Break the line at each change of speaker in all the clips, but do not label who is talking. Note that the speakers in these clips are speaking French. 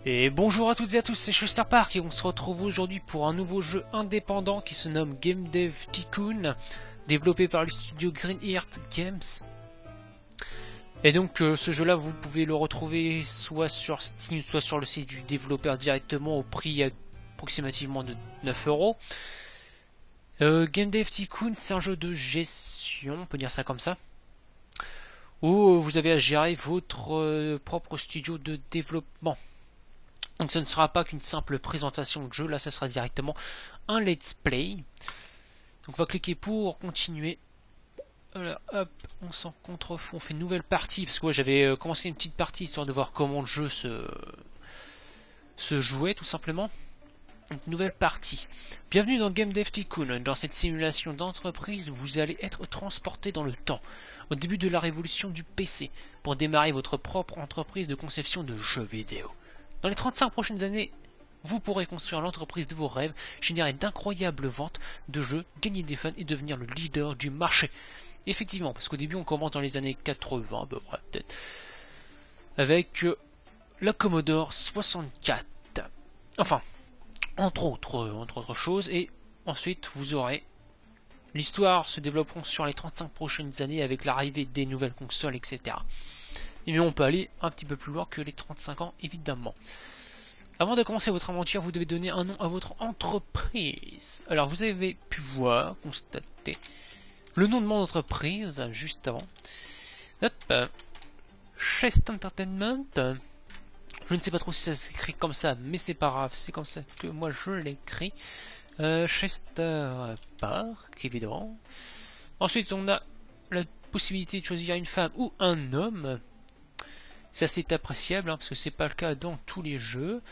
Et bonjour à toutes et à tous, c'est Chester Park et on se retrouve aujourd'hui pour un nouveau jeu indépendant qui se nomme Game Dev Tycoon, développé par le studio Greenheart Games. Et donc ce jeu là vous pouvez le retrouver soit sur Steam, soit sur le site du développeur directement au prix approximativement de 9€. Game Dev Tycoon, c'est un jeu de gestion, on peut dire ça comme ça, où vous avez à gérer votre propre studio de développement. Donc ce ne sera pas qu'une simple présentation de jeu, là ça sera directement un let's play. Donc on va cliquer pour continuer. Voilà, hop, on s'en contrefou, on fait une nouvelle partie, parce que j'avais commencé une petite partie histoire de voir comment le jeu se jouait tout simplement. Donc nouvelle partie. Bienvenue dans Game Dev Tycoon. Dans cette simulation d'entreprise, vous allez être transporté dans le temps, au début de la révolution du PC, pour démarrer votre propre entreprise de conception de jeux vidéo. Dans les 35 prochaines années, vous pourrez construire l'entreprise de vos rêves, générer d'incroyables ventes de jeux, gagner des fans et devenir le leader du marché. Effectivement, parce qu'au début on commence dans les années 80, à peu près peut-être, avec la Commodore 64. Enfin, entre autres choses, et ensuite vous aurez... L'histoire se développeront sur les 35 prochaines années avec l'arrivée des nouvelles consoles, etc. Mais on peut aller un petit peu plus loin que les 35 ans, évidemment. Avant de commencer votre aventure, vous devez donner un nom à votre entreprise. Alors, vous avez pu voir, constater, le nom de mon entreprise, juste avant. Hop, Chest Entertainment. Je ne sais pas trop si ça s'écrit comme ça, mais c'est pas grave, c'est comme ça que moi je l'écris. Chester Park, évidemment. Ensuite, on a la possibilité de choisir une femme ou un homme. C'est assez appréciable, parce que c'est pas le cas dans tous les jeux.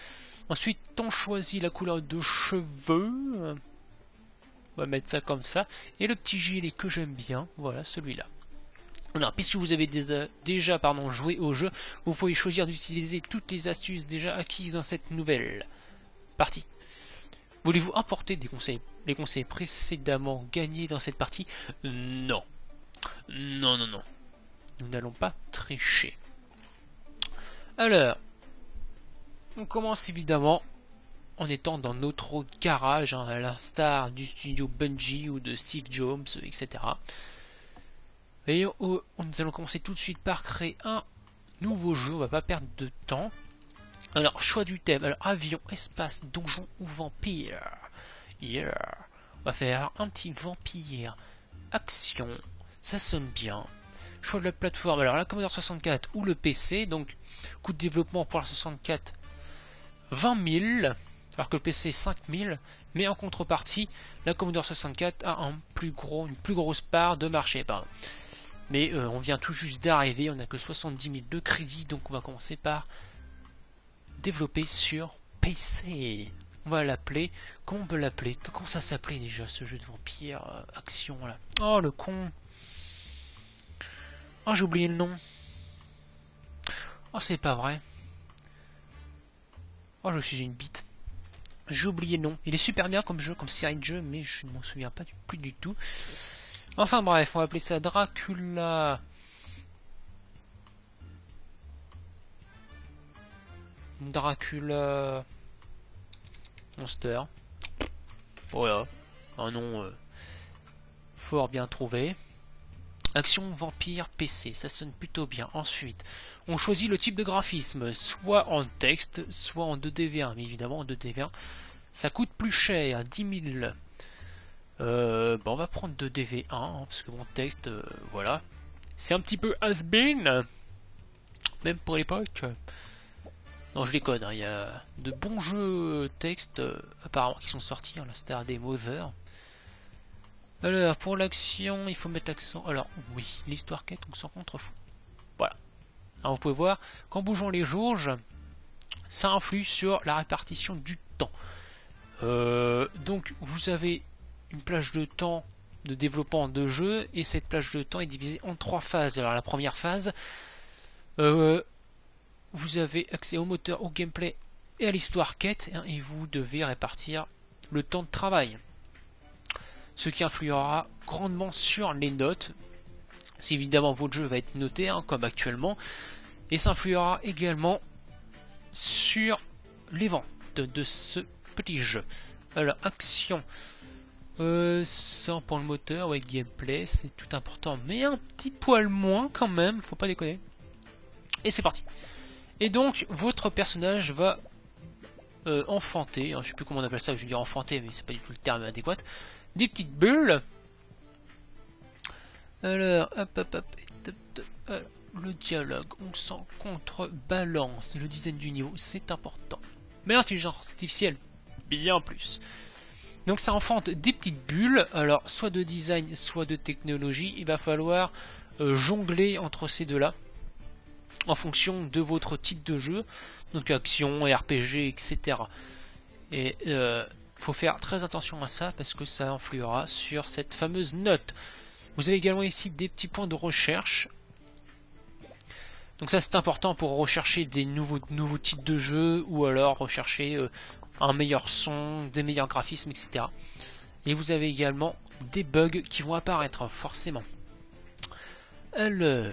Ensuite, on choisit la couleur de cheveux. On va mettre ça comme ça. Et le petit gilet que j'aime bien, voilà celui-là. Alors, puisque vous avez déjà joué au jeu, vous pouvez choisir d'utiliser toutes les astuces déjà acquises dans cette nouvelle partie. Voulez-vous importer les conseils précédemment gagnés dans cette partie? Non. Non. Nous n'allons pas tricher. Alors, on commence évidemment en étant dans notre garage, à l'instar du studio Bungie ou de Steve Jobs, etc. Et nous allons commencer tout de suite par créer un nouveau jeu, on va pas perdre de temps. Alors, choix du thème, alors avion, espace, donjon ou vampire. Yeah. On va faire un petit vampire, action, ça sonne bien. Choix de la plateforme, alors la Commodore 64 ou le PC, donc coût de développement pour la 64 20 000, alors que le PC 5 000, mais en contrepartie, la Commodore 64 a une plus grosse part de marché. Pardon. Mais on vient tout juste d'arriver, on n'a que 70 000 de crédit, donc on va commencer par développer sur PC. On va l'appeler, comment on peut l'appeler? Comment ça s'appelait déjà ce jeu de vampire action là? Oh le con! Oh, j'ai oublié le nom. Oh, c'est pas vrai. Oh, je suis une bite. J'ai oublié le nom. Il est super bien comme jeu, comme série de jeu, mais je ne m'en souviens pas plus du tout. Enfin bref, on va appeler ça Dracula. Dracula Monster. Voilà. Un nom fort bien trouvé. Action vampire PC, ça sonne plutôt bien. Ensuite, on choisit le type de graphisme, soit en texte, soit en 2DV1. Mais évidemment, en 2DV1, ça coûte plus cher, 10 000. On va prendre 2DV1, parce que mon texte, voilà. C'est un petit peu has-been, même pour l'époque. Non, je déconne, il y a de bons jeux texte, apparemment, qui sont sortis, la Star des Mother. Alors, pour l'action, il faut mettre l'accent. Alors, oui, l'histoire quête, on s'en contrefou. Voilà. Alors, vous pouvez voir qu'en bougeant les jauges, ça influe sur la répartition du temps. Donc, vous avez une plage de temps de développement de jeu, et cette plage de temps est divisée en 3 phases. Alors, la première phase, vous avez accès au moteur, au gameplay et à l'histoire quête, et vous devez répartir le temps de travail. Ce qui influera grandement sur les notes. Si évidemment votre jeu va être noté, comme actuellement, et ça influera également sur les ventes de ce petit jeu. Alors, action. Ça pour le moteur, ouais, gameplay, c'est tout important, mais un petit poil moins quand même, faut pas déconner. Et c'est parti. Et donc, votre personnage va enfanter, hein, je sais plus comment on appelle ça, je veux dire enfanter, mais c'est pas du tout le terme adéquat, des petites bulles. Alors, hop, alors, le dialogue, on s'en contrebalance, le design du niveau, c'est important. Mais l'intelligence artificielle, bien plus. Donc ça enfante des petites bulles, alors soit de design, soit de technologie, il va falloir jongler entre ces deux-là, en fonction de votre type de jeu, donc action, RPG, etc. Et faut faire très attention à ça, parce que ça influera sur cette fameuse note. Vous avez également ici des petits points de recherche. Donc ça c'est important pour rechercher des nouveaux types de jeux, ou alors rechercher un meilleur son, des meilleurs graphismes, etc. Et vous avez également des bugs qui vont apparaître, forcément. Alors,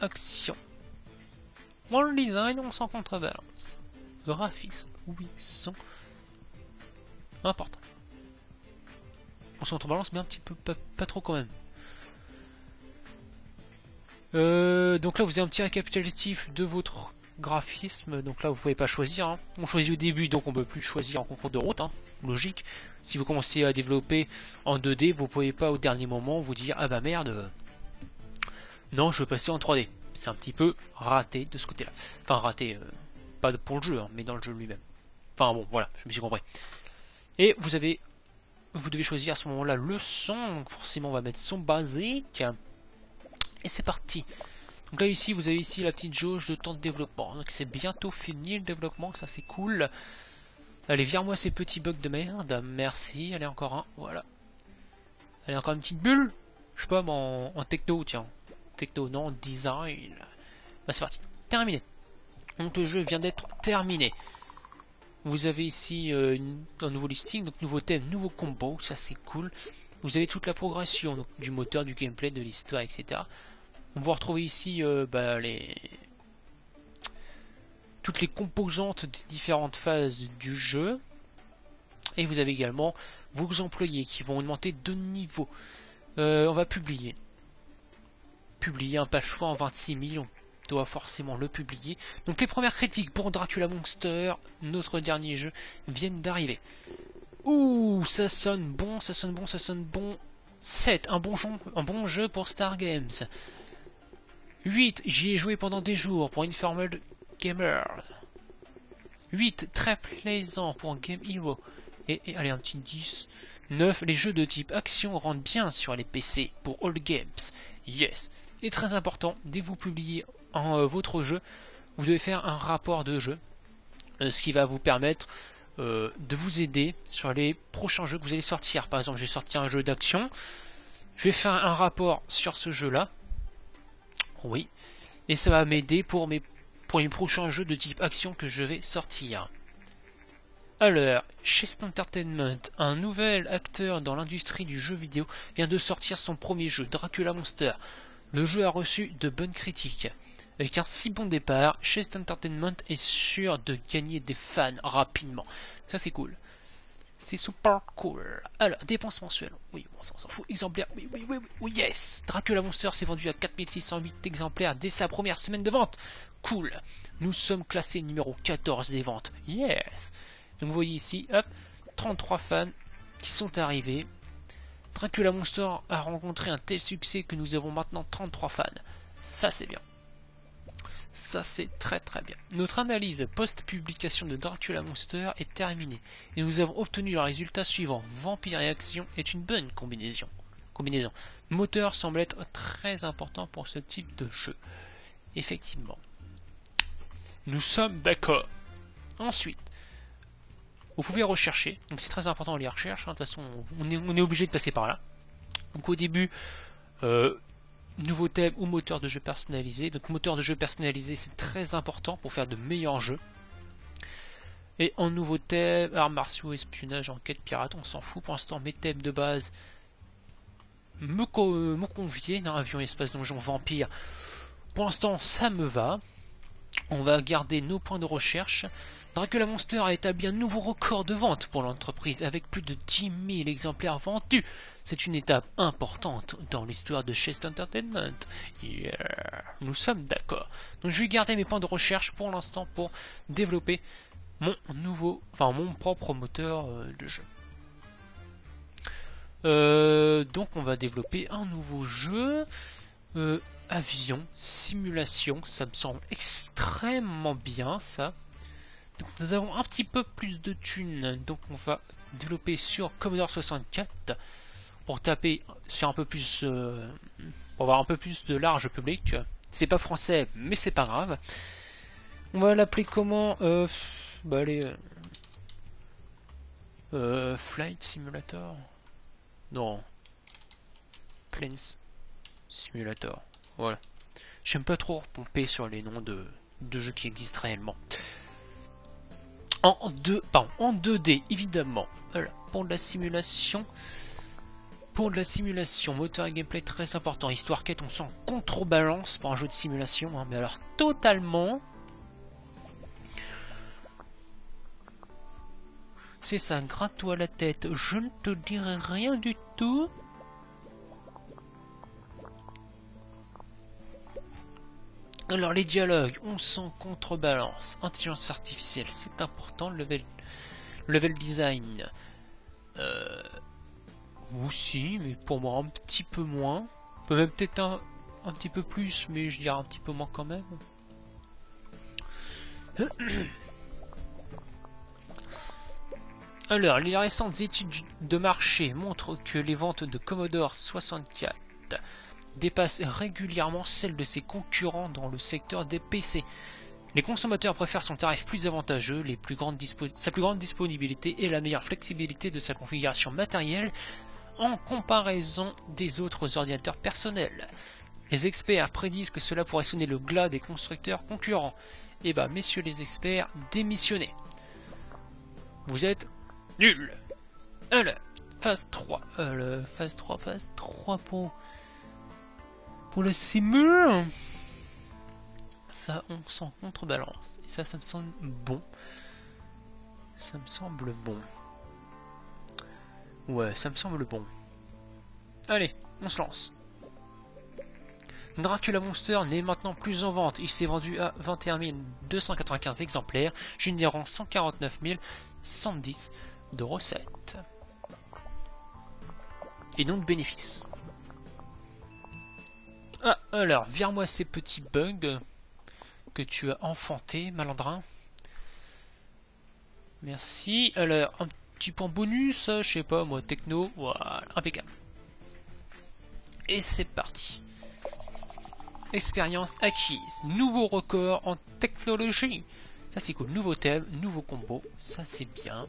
action. World design, on s'en contrebalance. Graphisme, oui, son. Important. On s'en contrebalance, mais un petit peu, pas trop quand même. Donc là vous avez un petit récapitulatif de votre graphisme. Donc là vous pouvez pas choisir, hein. On choisit au début, donc on peut plus choisir en concours de route, hein. Logique. Si vous commencez à développer en 2D, vous pouvez pas au dernier moment vous dire ah bah merde, non je veux passer en 3D. C'est un petit peu raté de ce côté là. Enfin raté, pas pour le jeu, hein, mais dans le jeu lui-même. Enfin bon voilà, je me suis compris. Et vous devez choisir à ce moment là le son. Donc forcément on va mettre son basique. Et c'est parti. Donc là ici vous avez ici la petite jauge de temps de développement. Donc c'est bientôt fini le développement, ça c'est cool. Allez, vire-moi ces petits bugs de merde. Merci, allez encore un, voilà. Allez encore une petite bulle. Je sais pas, en techno, tiens. Techno, non, design. Bah c'est parti, terminé. Donc le jeu vient d'être terminé. Vous avez ici un nouveau listing, donc nouveau thème, nouveau combo, ça c'est cool. Vous avez toute la progression donc, du moteur, du gameplay, de l'histoire, etc. On va retrouver ici toutes les composantes des différentes phases du jeu. Et vous avez également vos employés qui vont augmenter de niveau. On va publier. Publier un page choix en 26 000. On doit forcément le publier. Donc les premières critiques pour Dracula Monster, notre dernier jeu, viennent d'arriver. Ouh, ça sonne bon, ça sonne bon, ça sonne bon. 7, un bon jeu pour Star Games. 8, j'y ai joué pendant des jours pour Informal Gamer. 8, très plaisant pour Game Hero. Et allez, un petit 10. 9, les jeux de type action rendent bien sur les PC pour All Games. Yes. Et très important, dès que vous publiez votre jeu, vous devez faire un rapport de jeu. Ce qui va vous permettre de vous aider sur les prochains jeux que vous allez sortir. Par exemple, j'ai sorti un jeu d'action. Je vais faire un rapport sur ce jeu-là. Oui. Et ça va m'aider pour mes prochains jeux de type action que je vais sortir. Alors, Chest Entertainment, un nouvel acteur dans l'industrie du jeu vidéo, vient de sortir son premier jeu, Dracula Monster. Le jeu a reçu de bonnes critiques. Avec un si bon départ, Chest Entertainment est sûr de gagner des fans rapidement. Ça c'est cool. C'est super cool. Alors, dépenses mensuelles. Oui, bon, ça on s'en fout. Exemplaires. Oui, yes. Dracula Monster s'est vendu à 4608 exemplaires dès sa première semaine de vente. Cool. Nous sommes classés numéro 14 des ventes. Yes. Donc vous voyez ici, hop, 33 fans qui sont arrivés. Dracula Monster a rencontré un tel succès que nous avons maintenant 33 fans. Ça c'est bien. Ça c'est très très bien. Notre analyse post-publication de Dracula Monster est terminée et nous avons obtenu le résultat suivant. Vampire et action est une bonne combinaison. Moteur semble être très important pour ce type de jeu. Effectivement. Nous sommes d'accord. Ensuite, vous pouvez rechercher. Donc c'est très important les recherches. De toute façon, on est obligé de passer par là. Donc au début, nouveau thème ou moteur de jeu personnalisé. Donc moteur de jeu personnalisé, c'est très important pour faire de meilleurs jeux. Et en nouveau thème, arts martiaux, espionnage, enquête, pirate, on s'en fout pour l'instant. Mes thèmes de base me conviennent. Avion, espace, donjon, vampire. Pour l'instant, ça me va. On va garder nos points de recherche. Dracula Monster a établi un nouveau record de vente pour l'entreprise avec plus de 10 000 exemplaires vendus. C'est une étape importante dans l'histoire de Chest Entertainment. Yeah. Nous sommes d'accord. Donc je vais garder mes points de recherche pour l'instant pour développer mon propre moteur de jeu. Donc on va développer un nouveau jeu. Avion, simulation, ça me semble extrêmement bien ça. Donc nous avons un petit peu plus de thunes, donc on va développer sur Commodore 64 pour taper sur un peu plus, pour avoir un peu plus de large public. C'est pas français, mais c'est pas grave. On va l'appeler comment allez, Flight Simulator. Non, Planes Simulator. Voilà. J'aime pas trop repomper sur les noms de jeux qui existent réellement. En 2D, évidemment. Voilà. Pour de la simulation, moteur et gameplay très important. Histoire quête, on s'en contrebalance pour un jeu de simulation, hein, mais alors totalement. C'est ça, gratte-toi la tête. Je ne te dirai rien du tout. Alors les dialogues, on s'en contrebalance. Intelligence artificielle, c'est important. Level design, aussi, mais pour moi un petit peu moins. Même peut-être un petit peu plus, mais je dirais un petit peu moins quand même. Alors, les récentes études de marché montrent que les ventes de Commodore 64 dépassent régulièrement celles de ses concurrents dans le secteur des PC. Les consommateurs préfèrent son tarif plus avantageux, sa plus grande disponibilité et la meilleure flexibilité de sa configuration matérielle en comparaison des autres ordinateurs personnels. Les experts prédisent que cela pourrait sonner le glas des constructeurs concurrents. Eh ben, messieurs les experts, démissionnez. Vous êtes nuls. Alors, phase 3. Phase 3 pour le simul. Ça, on s'en contrebalance. Et ça me semble bon. Ça me semble bon. Ouais, ça me semble bon. Allez, on se lance. Dracula Monster n'est maintenant plus en vente. Il s'est vendu à 21 295 exemplaires, générant 149 110 de recettes. Et donc de bénéfices. Ah, alors, vire-moi ces petits bugs que tu as enfantés, malandrin. Merci. Alors, un petit point bonus, je sais pas, moi, techno. Voilà, impeccable. Et c'est parti. Expérience acquise. Nouveau record en technologie. Ça, c'est cool. Nouveau thème, nouveau combo. Ça, c'est bien.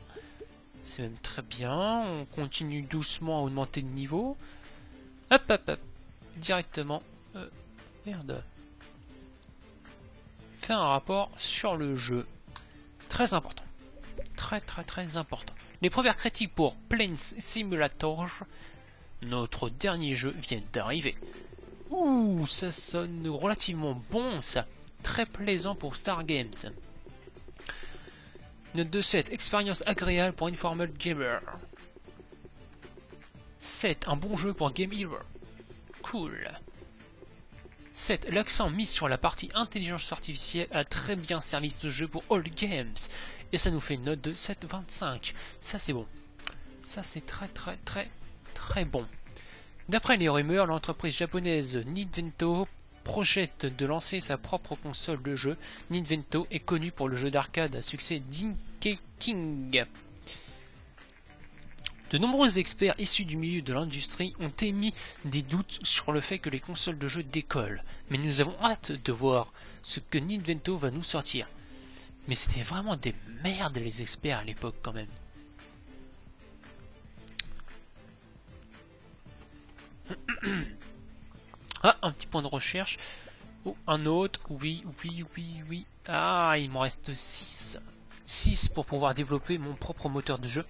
C'est même très bien. On continue doucement à augmenter de niveau. Hop, hop, hop. Directement. Merde. Faire un rapport sur le jeu. Très important. Très important. Les premières critiques pour Planes Simulator, notre dernier jeu, viennent d'arriver. Ouh, ça sonne relativement bon, ça. Très plaisant pour Star Games. Note de 7, expérience agréable pour Informal Gamer. 7, un bon jeu pour Game Hero. Cool. 7, l'accent mis sur la partie intelligence artificielle a très bien servi ce jeu pour All Games. Et ça nous fait une note de 7,25. Ça c'est bon. Ça c'est très bon. D'après les rumeurs, l'entreprise japonaise Nintendo projette de lancer sa propre console de jeu. Nintendo est connu pour le jeu d'arcade à succès Donkey King. De nombreux experts issus du milieu de l'industrie ont émis des doutes sur le fait que les consoles de jeu décollent. Mais nous avons hâte de voir ce que Nintendo va nous sortir. Mais c'était vraiment des merdes les experts à l'époque quand même. Ah, un petit point de recherche. Oh, un autre. Oui. Ah, il m'en reste 6. 6 pour pouvoir développer mon propre moteur de jeu.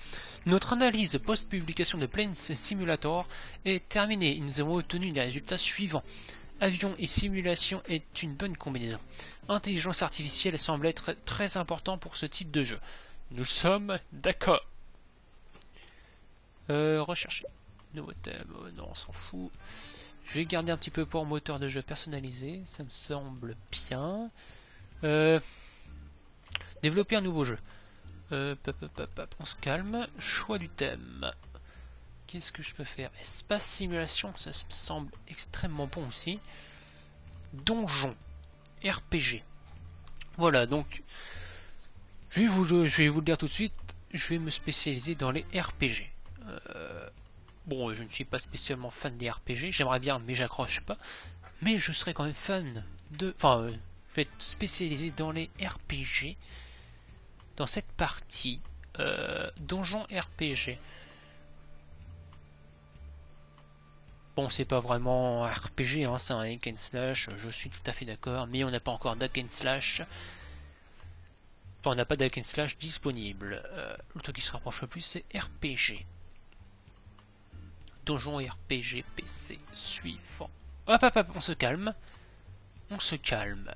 Notre analyse post-publication de Planes Simulator est terminée et nous avons obtenu les résultats suivants. avion et simulation est une bonne combinaison. Intelligence artificielle semble être très important pour ce type de jeu. Nous sommes d'accord. Rechercher. Nouveau thème, non, on s'en fout. Je vais garder un petit peu pour moteur de jeu personnalisé, ça me semble bien. Développer un nouveau jeu. On se calme. Choix du thème. Qu'est-ce que je peux faire? Espace simulation, ça me semble extrêmement bon aussi. Donjon. RPG. Voilà, donc je vais vous le dire tout de suite, je vais me spécialiser dans les RPG. Bon, je ne suis pas spécialement fan des RPG, j'aimerais bien, mais j'accroche pas. Mais je serais quand même fan de... Enfin, je vais être spécialisé dans les RPG. Dans cette partie. Donjon RPG. Bon, c'est pas vraiment un RPG, hein, c'est un hack and slash, je suis tout à fait d'accord, mais on n'a pas encore d'hack and slash. Enfin, on n'a pas d'hack and slash disponible. Le truc qui se rapproche le plus, c'est RPG. Donjon RPG PC suivant. Hop, hop, hop, on se calme. On se calme.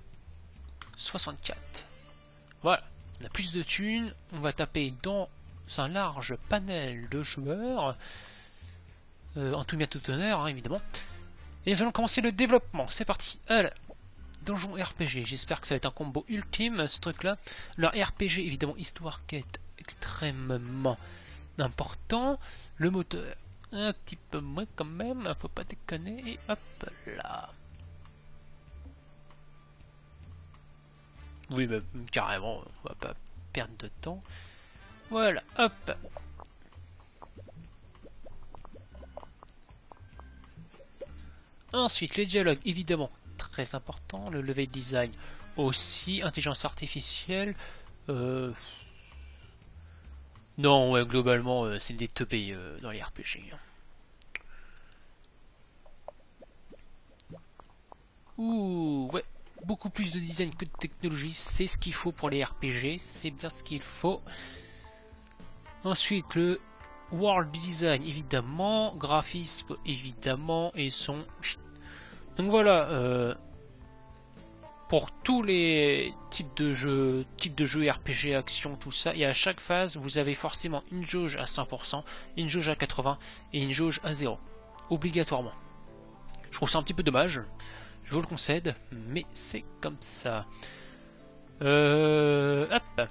64. Voilà, on a plus de thunes, on va taper dans un large panel de joueurs. En tout bien tout honneur, hein, évidemment. Et nous allons commencer le développement. C'est parti. Alors, Donjon RPG. J'espère que ça va être un combo ultime, ce truc-là. Alors, RPG, évidemment, histoire quête extrêmement important. Le moteur, un petit peu moins quand même. Faut pas déconner. Et hop là. Oui, mais carrément, on va pas perdre de temps. Voilà, hop. Ensuite, les dialogues, évidemment, très important. Le level design aussi. Intelligence artificielle. Non, ouais, globalement, c'est des teubés dans les RPG. Ouh, ouais. Beaucoup plus de design que de technologie. C'est ce qu'il faut pour les RPG. C'est bien ce qu'il faut. Ensuite, le world design, évidemment. Graphisme, évidemment. Et son... Donc voilà, pour tous les types de jeux RPG, action, tout ça, et à chaque phase, vous avez forcément une jauge à 100%, une jauge à 80% et une jauge à 0. Obligatoirement. Je trouve ça un petit peu dommage, je vous le concède, mais c'est comme ça. Hop.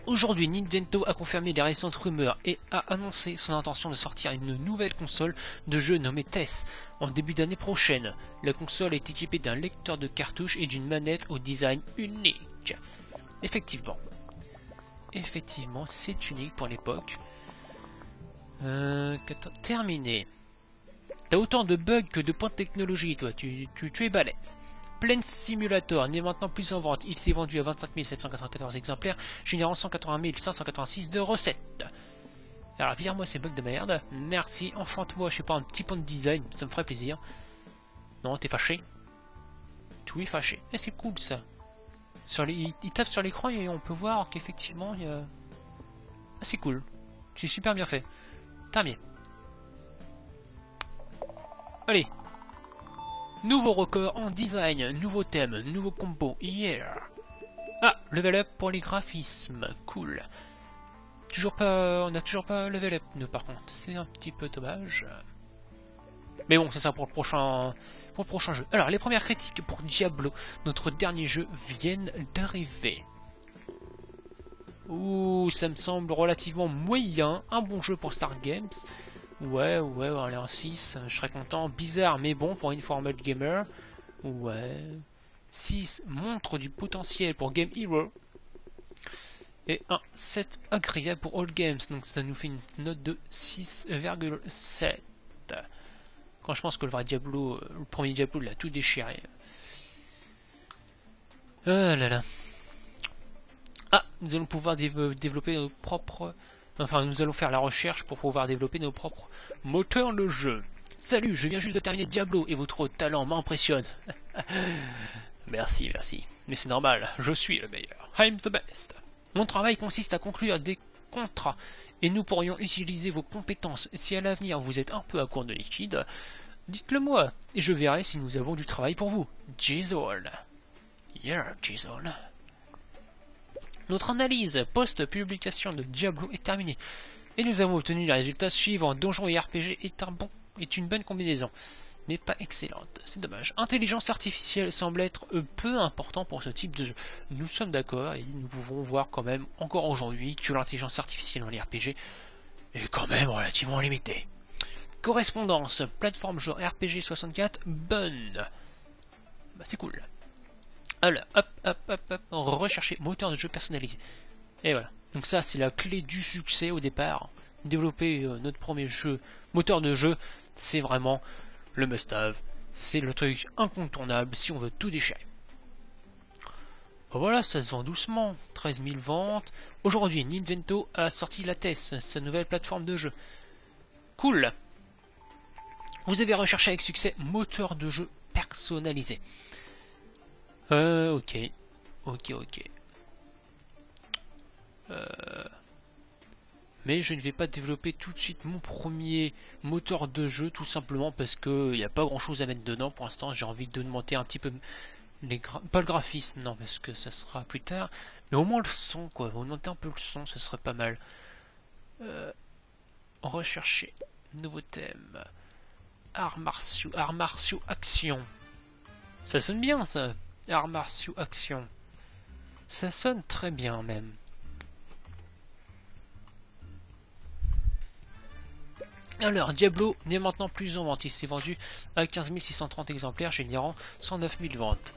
Aujourd'hui, Nintendo a confirmé les récentes rumeurs et a annoncé son intention de sortir une nouvelle console de jeu nommée TES en début d'année prochaine. La console est équipée d'un lecteur de cartouches et d'une manette au design unique. Effectivement, c'est unique pour l'époque. Terminé. T'as autant de bugs que de points de technologie, toi. Tu es balèze. Plane Simulator n'est maintenant plus en vente. Il s'est vendu à 25 794 exemplaires, générant 180 586 de recettes. Alors, vire-moi ces bugs de merde. Merci. Enfante-moi, je sais pas, un petit point de design. Ça me ferait plaisir. Non, t'es fâché. Tu es fâché. Et c'est cool, ça. Il tape sur l'écran et on peut voir qu'effectivement, il y a... Ah, c'est cool. C'est super bien fait. Très bien. Allez. Nouveau record en design, nouveau thème, nouveau combo, yeah. Ah, level up pour les graphismes, cool. On n'a toujours pas level up, nous, par contre. C'est un petit peu dommage. Mais bon, c'est ça pour le prochain jeu. Alors, les premières critiques pour Diablo, notre dernier jeu, viennent d'arriver. Ouh, ça me semble relativement moyen. Un bon jeu pour Star Games. Ouais, allez, un 6, je serais content. Bizarre, mais bon pour une formule gamer. Ouais. 6 montre du potentiel pour Game Hero. Et un 7 agréable pour All Games. Donc ça nous fait une note de 6,7. Quand je pense que le vrai Diablo, le premier Diablo, l'a tout déchiré. Ah là là. Ah, nous allons pouvoir développer nos propres... Enfin, nous allons faire la recherche pour pouvoir développer nos propres moteurs de jeu. Salut, je viens juste de terminer Diablo et votre talent m'impressionne. Merci. Mais c'est normal, je suis le meilleur. I'm the best. Mon travail consiste à conclure des contrats et nous pourrions utiliser vos compétences. Si à l'avenir vous êtes un peu à court de liquide, Dites-le moi, et je verrai si nous avons du travail pour vous. Jason. Yeah, Jason. Notre analyse post-publication de Diablo est terminée, et nous avons obtenu les résultats suivants. Donjon et RPG est une bonne combinaison, mais pas excellente. C'est dommage. Intelligence artificielle semble être peu important pour ce type de jeu. Nous sommes d'accord, et nous pouvons voir quand même, encore aujourd'hui, que l'intelligence artificielle dans les RPG est quand même relativement limitée. Correspondance, plateforme genre RPG 64, bonne. Bah c'est cool. Alors, hop, rechercher moteur de jeu personnalisé. Et voilà. Donc ça, c'est la clé du succès au départ. Développer notre premier jeu, moteur de jeu, c'est vraiment le must-have. C'est le truc incontournable si on veut tout déchirer. Bon, voilà, ça se vend doucement. 13 000 ventes. Aujourd'hui, Ninvento a sorti la TES, sa nouvelle plateforme de jeu. Cool. Vous avez recherché avec succès moteur de jeu personnalisé. Ok. Mais je ne vais pas développer tout de suite mon premier moteur de jeu, tout simplement parce que il n'y a pas grand chose à mettre dedans pour l'instant. J'ai envie d'augmenter un petit peu pas le graphisme, non, parce que ça sera plus tard, mais au moins le son, quoi. Augmenter un peu le son, ce serait pas mal. Rechercher nouveau thème. Arts martiaux action. Ça sonne bien ça. Arts martiaux action. Ça sonne très bien même. Alors, Diablo n'est maintenant plus en vente. Il s'est vendu à 15 630 exemplaires, générant 109 000 ventes.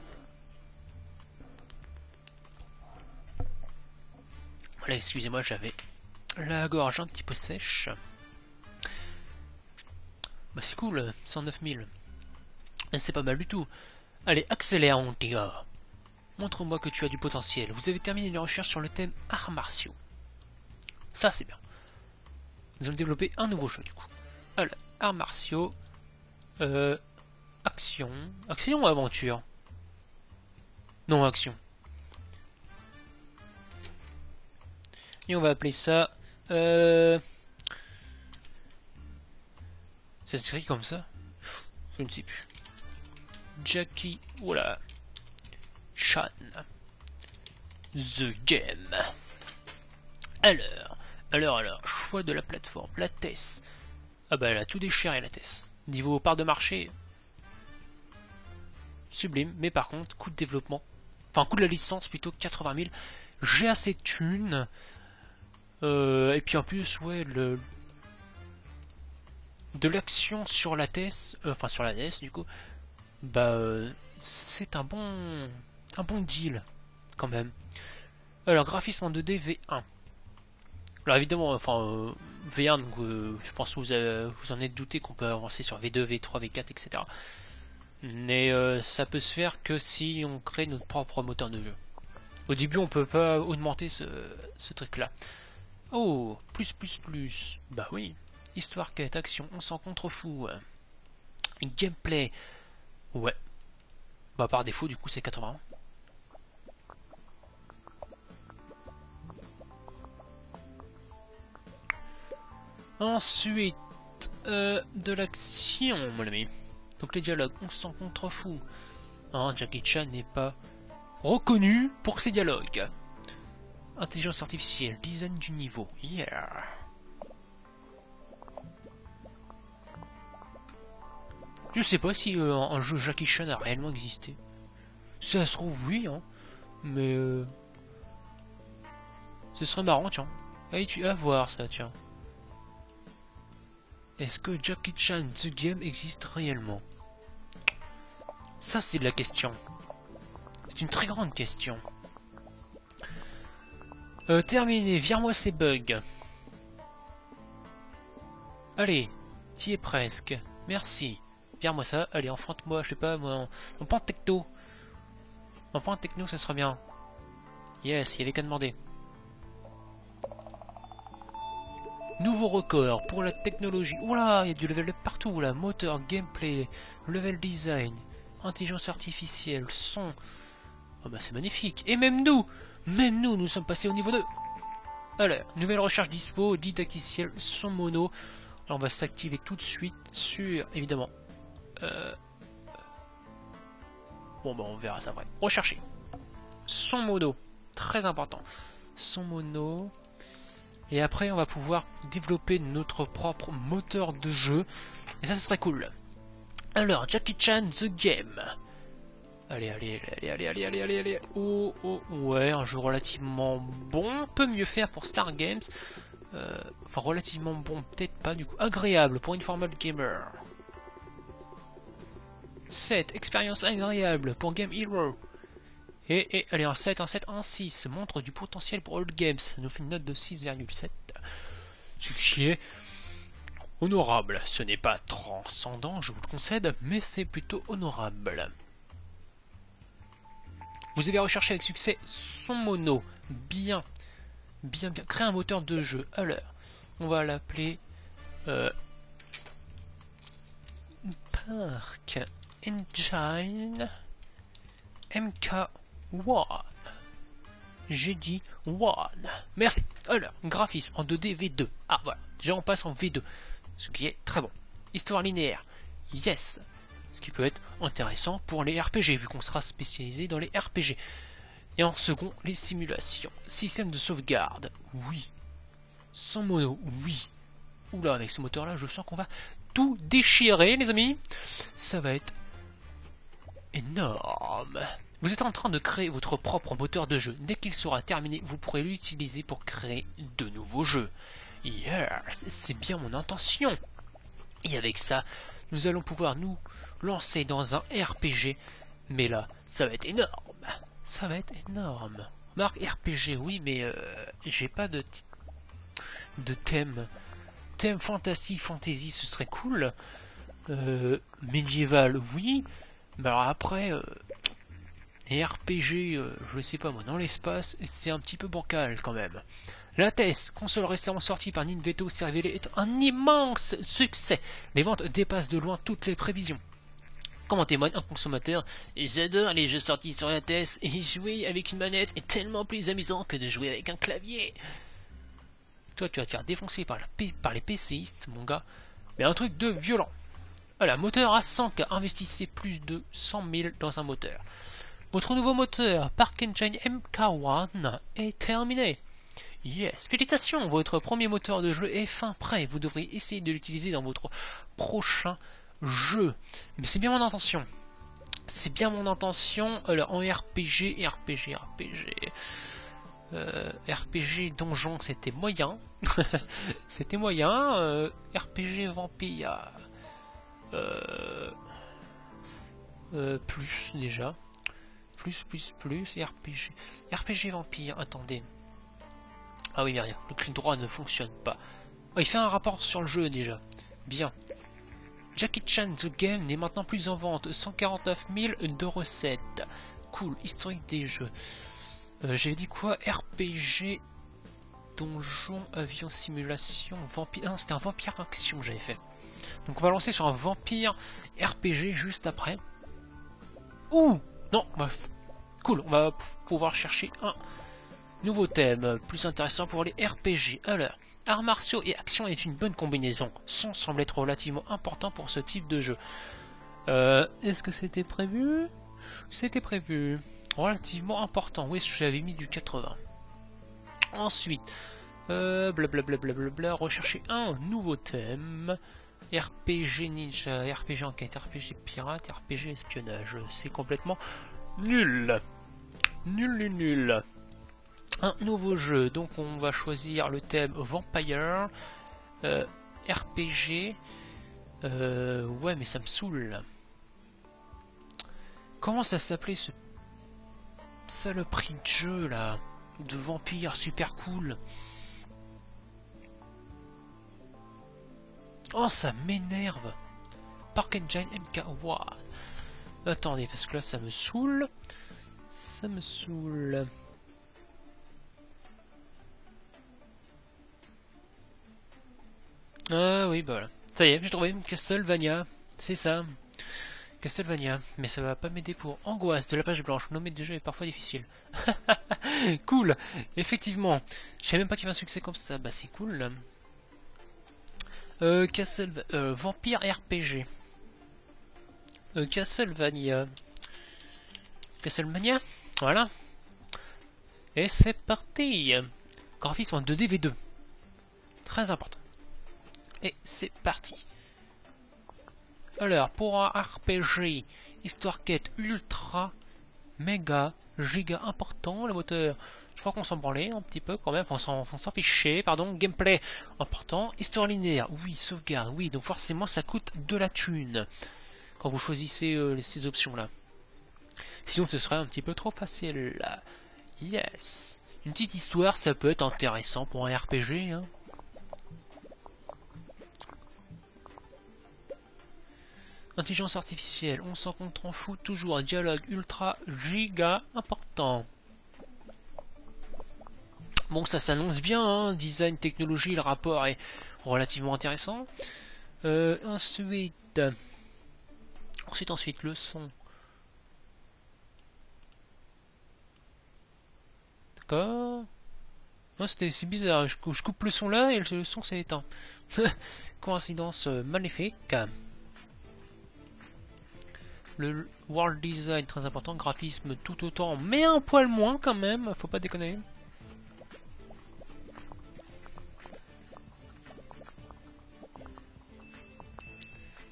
Voilà, excusez-moi, j'avais la gorge un petit peu sèche. Bah c'est cool, 109 000. C'est pas mal du tout. Allez, accélère mon petit gars. Montre-moi que tu as du potentiel. Vous avez terminé les recherches sur le thème arts martiaux. Ça c'est bien. Nous allons développer un nouveau jeu du coup. Alors, arts martiaux. Action. Action ou aventure? Non, action. Et on va appeler ça... Ça s'écrit comme ça? Je ne sais plus. Jackie... Voilà. Chan. The Game. Alors, choix de la plateforme. La TES. Ah bah elle a tout déchiré la TES. Niveau part de marché... Sublime, mais par contre, coût de développement... Enfin, coût de la licence plutôt, 80 000. J'ai assez de thunes. Et puis en plus, ouais, de l'action sur la TES, enfin sur la NES du coup, bah c'est un bon deal quand même. Alors graphisme en 2D V1. Alors évidemment, enfin V1, donc je pense que vous en êtes douté qu'on peut avancer sur V2, V3, V4, etc. Mais ça peut se faire que si on crée notre propre moteur de jeu. Au début, on peut pas augmenter ce truc-là. Oh, plus. Bah oui. Histoire, quête, action, on s'en contrefou. Gameplay. Ouais. Bah par défaut, du coup, c'est 80. Ensuite, de l'action, mon ami. Donc les dialogues, on s'en contrefou. Hein, Jackie Chan n'est pas reconnu pour ses dialogues. Intelligence artificielle, design du niveau. Yeah. Je sais pas si un jeu Jackie Chan a réellement existé. Ça se trouve oui, hein. Mais ce serait marrant, tiens. Allez, tu vas voir ça, tiens. Est-ce que Jackie Chan The Game existe réellement? Ça, c'est de la question. C'est une très grande question. Terminé, vire-moi ces bugs. Allez, t'y es presque. Merci. Vire-moi ça. Allez, enfante-moi, je sais pas, moi, en point techno. En point techno, ça sera bien. Yes, il y avait qu'à demander. Nouveau record pour la technologie. Oula, il y a du level up partout là. Moteur, gameplay, level design, intelligence artificielle, son. Oh bah c'est magnifique. Et même nous sommes passés au niveau 2. Alors, nouvelle recherche dispo, didacticiel, son mono. Alors on va s'activer tout de suite sur, évidemment, Bon bah on verra ça après. Rechercher. Son mono. Très important. Son mono. Et après on va pouvoir développer notre propre moteur de jeu. Et ça ce serait cool. Alors, Jackie Chan The Game. Allez. Oh, ouais, un jeu relativement bon. Peut mieux faire pour Star Games. Enfin, relativement bon, peut-être pas du coup. Agréable pour Informal Gamer. 7, expérience agréable pour Game Hero. Et allez, un 7, 6, montre du potentiel pour Old Games. Ça nous fait une note de 6,7. Ce qui est honorable. Ce n'est pas transcendant, je vous le concède, mais c'est plutôt honorable. Vous avez recherché avec succès son mono. Bien. Créer un moteur de jeu. Alors, on va l'appeler Park Engine MK1. J'ai dit one. Merci. Alors, graphisme en 2D V2. Ah voilà, déjà on passe en V2. Ce qui est très bon. Histoire linéaire. Yes. Ce qui peut être intéressant pour les RPG, vu qu'on sera spécialisé dans les RPG. Et en second, les simulations. Système de sauvegarde. Oui. Sans mono. Oui. Oula, avec ce moteur-là, je sens qu'on va tout déchirer, les amis. Ça va être énorme. Vous êtes en train de créer votre propre moteur de jeu. Dès qu'il sera terminé, vous pourrez l'utiliser pour créer de nouveaux jeux. Yes, c'est bien mon intention. Et avec ça, nous allons pouvoir nous lancer dans un RPG. Mais là, ça va être énorme. Ça va être énorme. Marque RPG, oui, mais j'ai pas de thème. Thème fantasy, ce serait cool. Médiéval, oui. Mais alors après, RPG, je sais pas moi, dans l'espace, c'est un petit peu bancal quand même. La TES, console récemment sortie par Ninveto, s'est révélée être un immense succès. Les ventes dépassent de loin toutes les prévisions. Comme en témoigne un consommateur, j'adore les jeux sortis sur la TES et jouer avec une manette est tellement plus amusant que de jouer avec un clavier. Toi, tu vas te faire défoncer par les PCistes, mon gars. Mais un truc de violent. Voilà, moteur à 100K, investissez plus de 100 000 dans un moteur. Votre nouveau moteur, Park Engine MK1, est terminé. Yes, félicitations, votre premier moteur de jeu est fin prêt. Vous devrez essayer de l'utiliser dans votre prochain jeu. Mais c'est bien mon intention. C'est bien mon intention. Alors, en RPG, RPG donjon, c'était moyen. C'était moyen. RPG vampire. Plus déjà. Plus. RPG. RPG vampire. Attendez. Ah oui, mais rien. Le clic droit ne fonctionne pas. Oh, il fait un rapport sur le jeu déjà. Bien. Jackie Chan The Game n'est maintenant plus en vente. 149 000 de recettes. Cool. Historique des jeux. J'ai dit quoi? RPG, donjon, avion, simulation, vampire. Non, c'était un vampire action que j'avais fait. Donc on va lancer sur un vampire RPG juste après. Ouh! Non, cool. On va pouvoir chercher un nouveau thème plus intéressant pour les RPG. Alors, arts martiaux et action est une bonne combinaison. Son semble être relativement important pour ce type de jeu. Est-ce que c'était prévu? C'était prévu. Relativement important. Oui, j'avais mis du 80. Ensuite, blablabla, rechercher un nouveau thème. RPG ninja, RPG enquête, RPG pirate, RPG espionnage. C'est complètement nul. Nul. Un nouveau jeu. Donc on va choisir le thème Vampire. RPG. Ouais, mais ça me saoule. Comment ça s'appelait ce saloperie de jeu là, de vampire super cool. Oh, ça m'énerve. Park Engine MK. Wow. Attendez, parce que là ça me saoule. Ça me saoule. Ah oui, bah voilà. Ça y est, j'ai trouvé Castlevania. C'est ça. Castlevania, mais ça va pas m'aider pour Angoisse de la page blanche. Nommer des jeux est parfois difficile. Cool, effectivement. Je savais même pas qu'il y avait un succès comme ça. Bah c'est cool. Vampire RPG. Castlevania. Castlevania, voilà. Et c'est parti. Graphisme en 2D-V2. Très important. Et c'est parti. Alors, pour un RPG, histoire quête ultra, méga, giga important, le moteur, je crois qu'on s'en branlait un petit peu quand même, on s'en fichait, pardon, gameplay important, histoire linéaire, oui, sauvegarde, oui, donc forcément ça coûte de la thune, quand vous choisissez ces options-là. Sinon ce serait un petit peu trop facile. Yes. Une petite histoire, ça peut être intéressant pour un RPG, hein. Intelligence artificielle, on s'en comprend fou, toujours un dialogue ultra giga important. Bon, ça s'annonce bien, hein, design, technologie, le rapport est relativement intéressant. Ensuite, le son. D'accord. C'est bizarre, je coupe le son là et le son s'est éteint. Coïncidence maléfique. Le world design très important, graphisme tout autant, mais un poil moins quand même, faut pas déconner.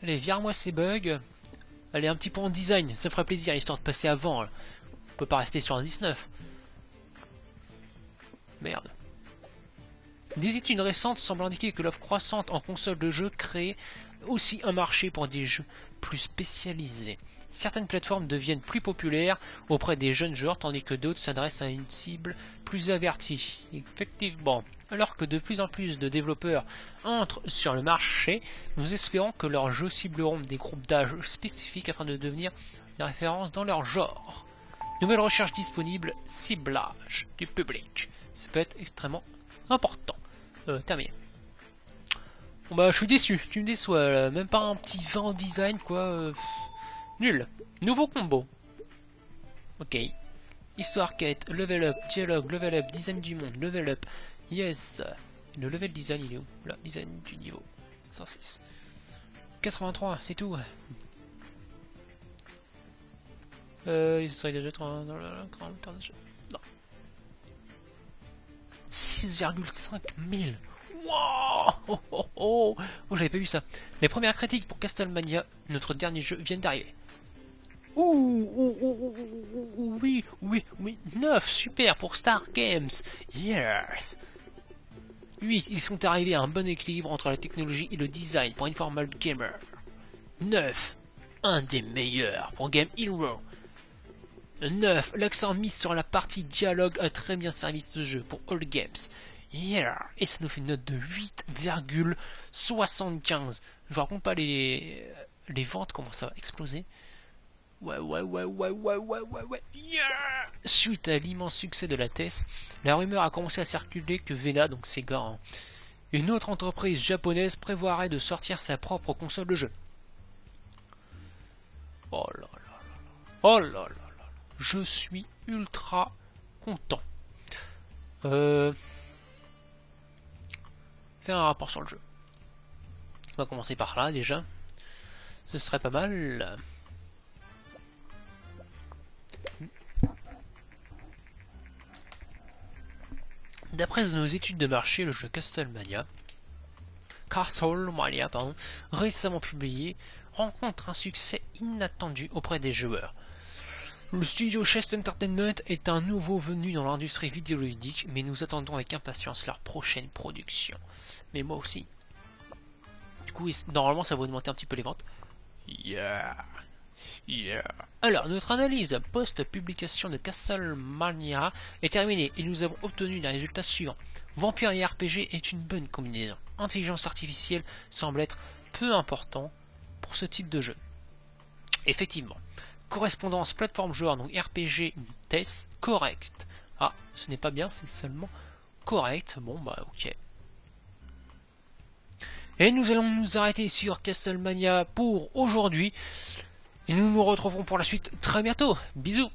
Allez, vire-moi ces bugs. Allez, un petit peu en design, ça me ferait plaisir, histoire de passer avant. Là. On peut pas rester sur un 19. Merde. Des études récentes semblent indiquer que l'offre croissante en console de jeux crée aussi un marché pour des jeux plus spécialisés. Certaines plateformes deviennent plus populaires auprès des jeunes joueurs, tandis que d'autres s'adressent à une cible plus avertie. Effectivement, alors que de plus en plus de développeurs entrent sur le marché, nous espérons que leurs jeux cibleront des groupes d'âge spécifiques afin de devenir des références dans leur genre. Nouvelle recherche disponible, ciblage du public. Ça peut être extrêmement important. Terminé. Bon bah je suis déçu, tu me déçois, là. Même pas un petit 20 en design quoi. Nul. Nouveau combo. Ok. Histoire quête, level up, dialogue, level up, design du monde, level up. Yes. Le level design il est où? Là, design du niveau. 106. 83, c'est tout. Il serait déjà dans le grand moteur de jeu. Non. 6,5 000. Wow, oh, oh, oh. Oh, j'avais pas vu ça. Les premières critiques pour Castlevania, notre dernier jeu, viennent d'arriver. Oui, 9, super pour Star Games. Yes. 8, ils sont arrivés à un bon équilibre entre la technologie et le design pour Informal Gamer. 9, un des meilleurs pour Game Hero. 9, l'accent mis sur la partie dialogue a très bien servi ce jeu pour All Games. Yeah. Et ça nous fait une note de 8,75. Je vous raconte pas les ventes, comment ça va exploser. Ouais. Yeah. Suite à l'immense succès de la TES, la rumeur a commencé à circuler que Vena, donc Sega, hein, une autre entreprise japonaise prévoirait de sortir sa propre console de jeu. Oh là là. Oh là là. Je suis ultra content. Faire un rapport sur le jeu. On va commencer par là déjà. Ce serait pas mal. D'après nos études de marché, le jeu Castlevania, récemment publié, rencontre un succès inattendu auprès des joueurs. Le studio Chest Entertainment est un nouveau venu dans l'industrie vidéoludique, mais nous attendons avec impatience leur prochaine production. Mais moi aussi. Du coup, normalement, ça va augmenter un petit peu les ventes. Yeah. Alors, notre analyse post-publication de Castlevania est terminée et nous avons obtenu les résultats suivants. Vampire et RPG est une bonne combinaison. Intelligence artificielle semble être peu important pour ce type de jeu. Effectivement. Correspondance plateforme joueur, donc RPG, TES, correct. Ah, ce n'est pas bien, c'est seulement correct. Bon, bah, ok. Et nous allons nous arrêter sur Castlevania pour aujourd'hui. Et nous nous retrouverons pour la suite très bientôt. Bisous.